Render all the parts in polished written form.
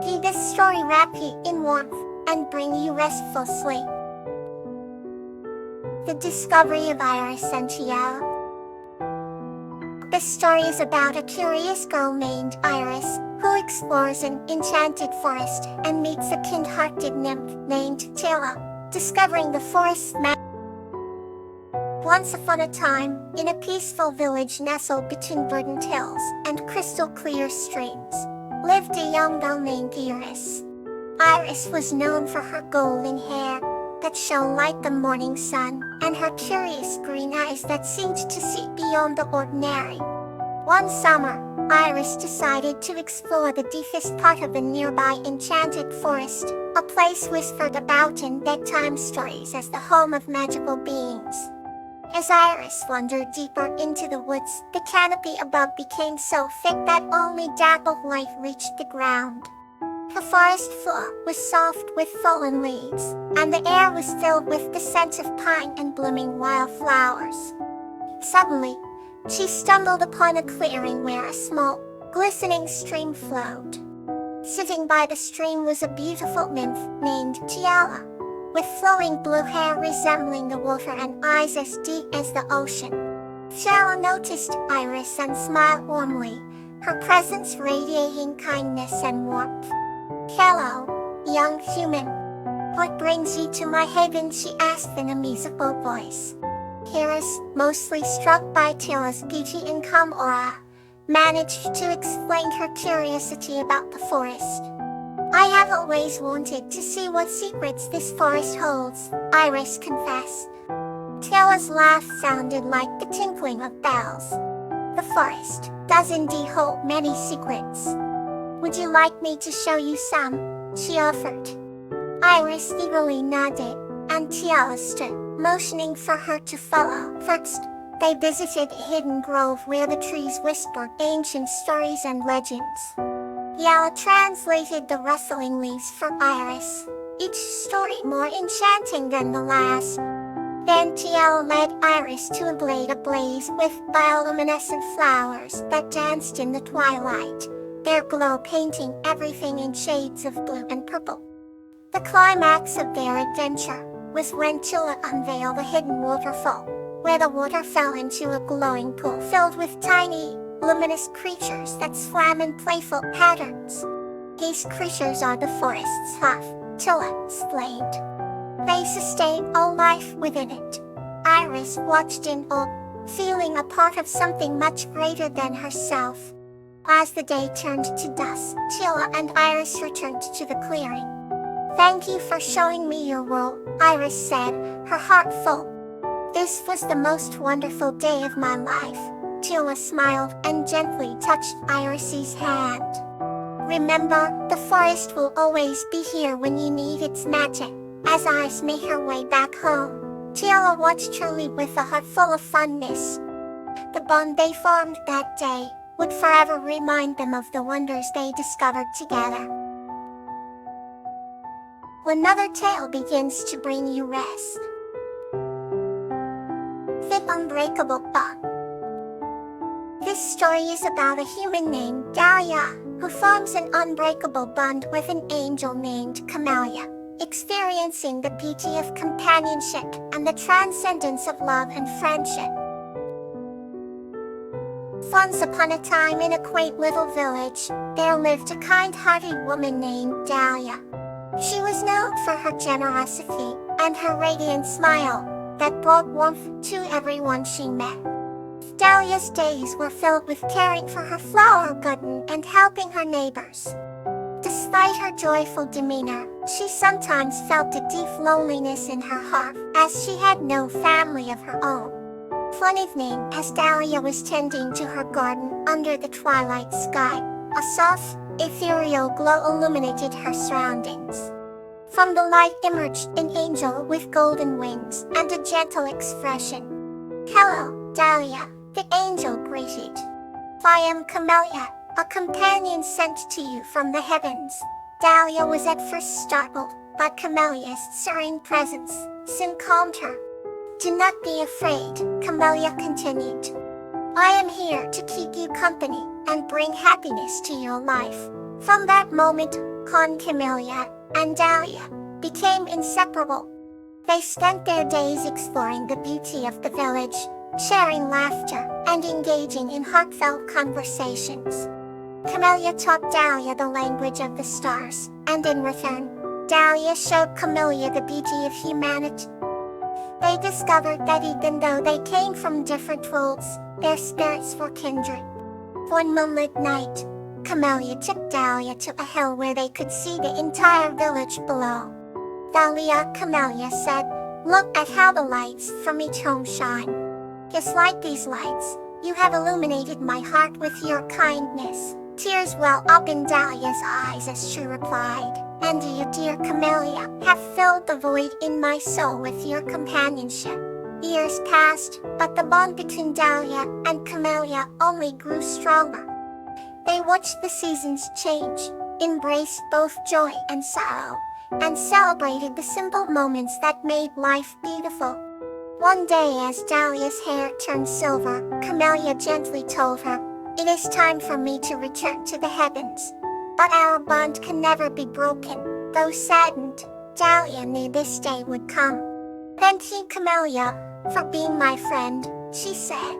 Keep this story wrap you in warmth and bring you restful sleep. The Discovery of Iris and Tiara. This story is about a curious girl named Iris, who explores an enchanted forest and meets a kind-hearted nymph named Tiara, discovering the forest's magic. Once upon a time, in a peaceful village nestled between verdant hills and crystal-clear streams, lived a young girl named Iris. Iris was known for her golden hair that shone like the morning sun, and her curious green eyes that seemed to see beyond the ordinary. One summer, Iris decided to explore the deepest part of the nearby enchanted forest, a place whispered about in bedtime stories as the home of magical beings. As Iris wandered deeper into the woods, the canopy above became so thick that only dappled light reached the ground. The forest floor was soft with fallen leaves, and the air was filled with the scent of pine and blooming wildflowers. Suddenly, she stumbled upon a clearing where a small, glistening stream flowed. Sitting by the stream was a beautiful nymph named Tiara, with flowing blue hair resembling the water and eyes as deep as the ocean. Tiara noticed Iris and smiled warmly, her presence radiating kindness and warmth. "Hello, young human. What brings you to my haven?" she asked in a musical voice. Iris, mostly struck by Tiara's beauty and calm aura, managed to explain her curiosity about the forest. "I have always wanted to see what secrets this forest holds," Iris confessed. Tiara's laugh sounded like the tinkling of bells. "The forest does indeed hold many secrets. Would you like me to show you some?" she offered. Iris eagerly nodded, and Tiara stood, motioning for her to follow. First, they visited a hidden grove where the trees whispered ancient stories and legends. Tiara translated the rustling leaves for Iris, each story more enchanting than the last. Then Tiara led Iris to a glade ablaze with bioluminescent flowers that danced in the twilight, their glow painting everything in shades of blue and purple. The climax of their adventure was when Tiara unveiled a hidden waterfall, where the water fell into a glowing pool filled with tiny, luminous creatures that swam in playful patterns. "These creatures are the forest's life," Tiara explained. "They sustain all life within it." Iris watched in awe, feeling a part of something much greater than herself. As the day turned to dusk, Tiara and Iris returned to the clearing. "Thank you for showing me your world," Iris said, her heart full. "This was the most wonderful day of my life." Tiara smiled and gently touched Iris's hand. "Remember, the forest will always be here when you need its magic." As Iris made her way back home, Tiara watched her leave with a heart full of fondness. The bond they formed that day would forever remind them of the wonders they discovered together. Another tale begins to bring you rest. The Unbreakable Bond. This story is about a human named Dahlia, who forms an unbreakable bond with an angel named Camellia, experiencing the beauty of companionship and the transcendence of love and friendship. Once upon a time in a quaint little village, there lived a kind-hearted woman named Dahlia. She was known for her generosity and her radiant smile that brought warmth to everyone she met. Dahlia's days were filled with caring for her flower garden and helping her neighbors. Despite her joyful demeanor, she sometimes felt a deep loneliness in her heart, as she had no family of her own. One evening, as Dahlia was tending to her garden under the twilight sky, a soft, ethereal glow illuminated her surroundings. From the light emerged an angel with golden wings and a gentle expression. "Hello, Dahlia," the angel greeted. "I am Camellia, a companion sent to you from the heavens." Dahlia was at first startled, but Camellia's serene presence soon calmed her. "Do not be afraid," Camellia continued. "I am here to keep you company and bring happiness to your life." From that moment, Con Camellia, and Dahlia, became inseparable. They spent their days exploring the beauty of the village, sharing laughter, and engaging in heartfelt conversations. Camellia taught Dahlia the language of the stars, and in return, Dahlia showed Camellia the beauty of humanity. They discovered that even though they came from different worlds, their spirits were kindred. One moonlit night, Camellia took Dahlia to a hill where they could see the entire village below. Dahlia, Camellia said, "Look at how the lights from each home shine. Just like these lights, you have illuminated my heart with your kindness." Tears well up in Dahlia's eyes as she replied, "And you, dear Camellia, have filled the void in my soul with your companionship." Years passed, but the bond between Dahlia and Camellia only grew stronger. They watched the seasons change, embraced both joy and sorrow, and celebrated the simple moments that made life beautiful. One day, as Dahlia's hair turned silver, Camellia gently told her, "It is time for me to return to the heavens. But our bond can never be broken." Though saddened, Dahlia knew this day would come. "Thank you, Camellia, for being my friend," she said.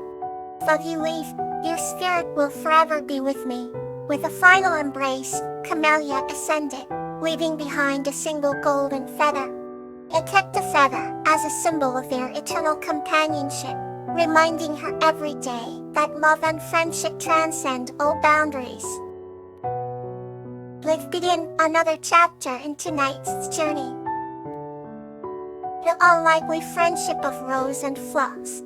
"Though you leave, your spirit will forever be with me." With a final embrace, Camellia ascended, leaving behind a single golden feather. It kept the feather as a symbol of their eternal companionship, reminding her every day that love and friendship transcend all boundaries. Let's begin another chapter in tonight's journey. The Unlikely Friendship of Rose and Phlox.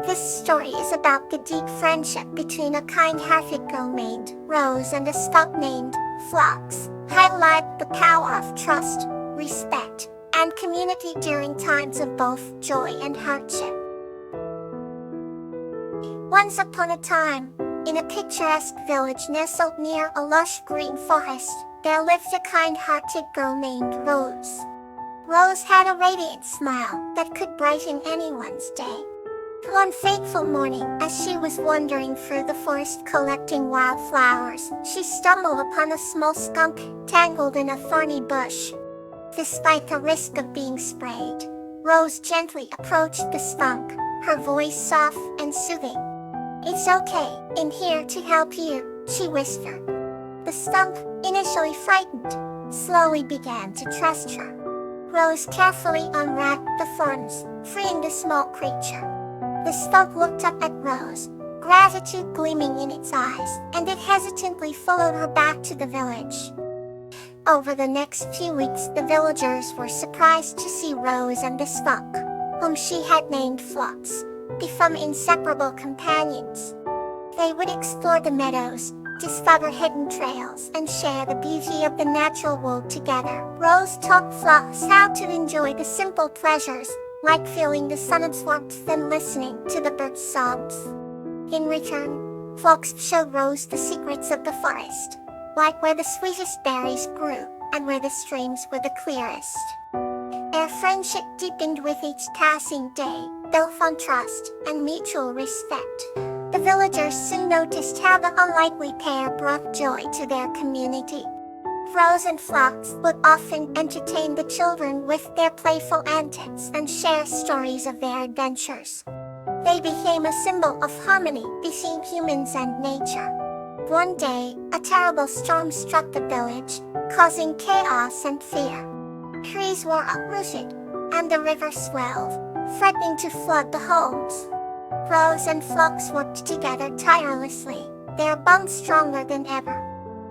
This story is about the deep friendship between a kind-hearted girl named Rose and a skunk named Phlox, highlight the power of trust, respect, and community during times of both joy and hardship. Once upon a time, in a picturesque village nestled near a lush green forest, there lived a kind-hearted girl named Rose. Rose had a radiant smile that could brighten anyone's day. One fateful morning, as she was wandering through the forest collecting wildflowers, she stumbled upon a small skunk tangled in a thorny bush. Despite the risk of being sprayed, Rose gently approached the skunk, her voice soft and soothing. "It's okay, I'm here to help you," she whispered. The skunk, initially frightened, slowly began to trust her. Rose carefully unwrapped the thorns, freeing the small creature. The skunk looked up at Rose, gratitude gleaming in its eyes, and it hesitantly followed her back to the village. Over the next few weeks, the villagers were surprised to see Rose and the skunk, whom she had named Phlox, become inseparable companions. They would explore the meadows, discover hidden trails, and share the beauty of the natural world together. Rose taught Phlox how to enjoy the simple pleasures, like feeling the sun's warmth and listening to the birds' songs. In return, Phlox showed Rose the secrets of the forest, like where the sweetest berries grew, and where the streams were the clearest. Their friendship deepened with each passing day, built on trust and mutual respect. The villagers soon noticed how the unlikely pair brought joy to their community. Rose and Phlox would often entertain the children with their playful antics and share stories of their adventures. They became a symbol of harmony between humans and nature. One day, a terrible storm struck the village, causing chaos and fear. Trees were uprooted, and the river swelled, threatening to flood the homes. Rose and Phlox worked together tirelessly, their bond stronger than ever.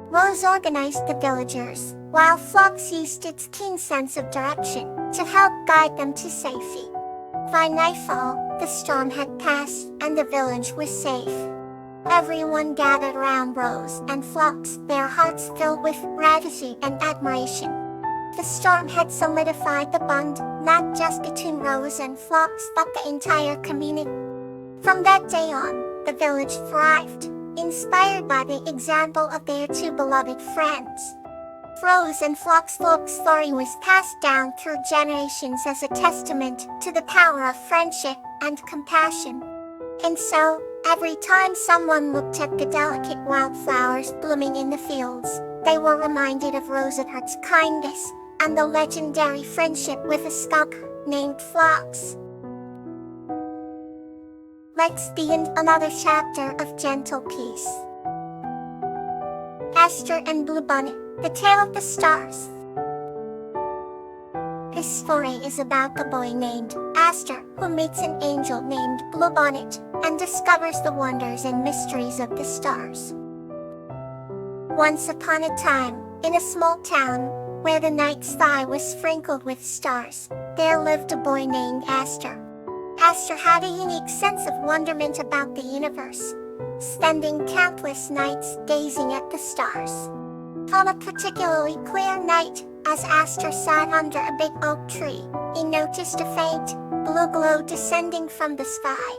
Rose organized the villagers, while Phlox used its keen sense of direction to help guide them to safety. By nightfall, the storm had passed and the village was safe. Everyone gathered around Rose and Phlox, their hearts filled with gratitude and admiration. The storm had solidified the bond, not just between Rose and Phlox, but the entire community. From that day on, the village thrived, inspired by the example of their two beloved friends. Rose and Phlox's story was passed down through generations as a testament to the power of friendship and compassion. And so, Every time someone looked at the delicate wildflowers blooming in the fields, they were reminded of Roseheart's kindness and the legendary friendship with a skunk named Phlox. Let's begin another chapter of gentle peace. Aster and Bluebonnet, the Tale of the Stars. This story is about the boy named Aster, who meets an angel named Bluebonnet and discovers the wonders and mysteries of the stars. Once upon a time, in a small town, where the night sky was sprinkled with stars, there lived a boy named Aster. Aster had a unique sense of wonderment about the universe, spending countless nights gazing at the stars. On a particularly clear night, as Aster sat under a big oak tree, he noticed a faint, blue glow descending from the sky.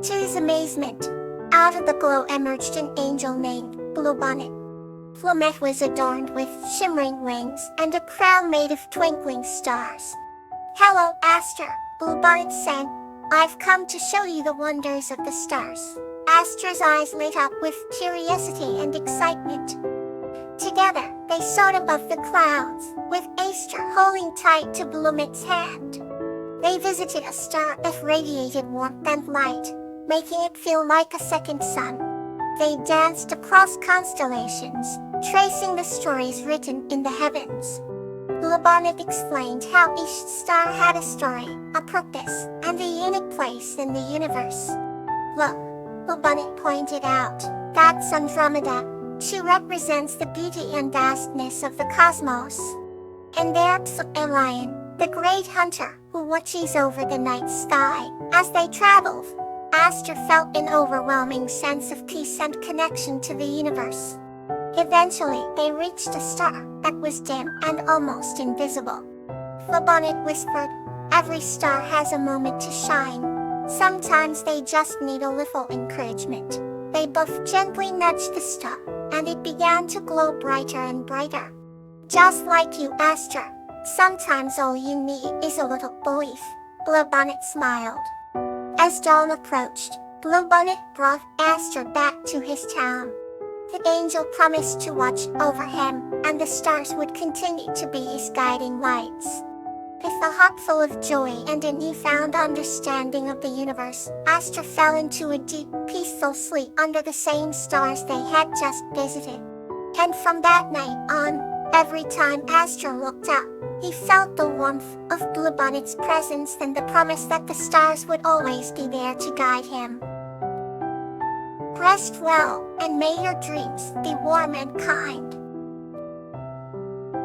To his amazement, out of the glow emerged an angel named Bluebonnet. Bluebonnet was adorned with shimmering wings and a crown made of twinkling stars. "Hello, Aster," Bluebonnet said. "I've come to show you the wonders of the stars." Aster's eyes lit up with curiosity and excitement. Together, they soared above the clouds, with Aster holding tight to Bluebonnet's hand. They visited a star that radiated warmth and light, making it feel like a second sun. They danced across constellations, tracing the stories written in the heavens. Bluebonnet explained how each star had a story, a purpose, and a unique place in the universe. "Look," Bluebonnet pointed out, "that's Andromeda. She represents the beauty and vastness of the cosmos. And there's Orion, the great hunter, who watches over the night sky." As they traveled, Aster felt an overwhelming sense of peace and connection to the universe. Eventually, they reached a star that was dim and almost invisible. Bluebonnet whispered, "Every star has a moment to shine. Sometimes they just need a little encouragement." They both gently nudged the star, and it began to glow brighter and brighter. "Just like you, Aster. Sometimes all you need is a little belief," Bluebonnet smiled. As dawn approached, Bluebonnet brought Aster back to his town. The angel promised to watch over him, and the stars would continue to be his guiding lights. With a heart full of joy and a newfound understanding of the universe, Aster fell into a deep, peaceful sleep under the same stars they had just visited. And from that night on, every time Aster looked up, he felt the warmth of Bluebonnet's presence and the promise that the stars would always be there to guide him. Rest well, and may your dreams be warm and kind.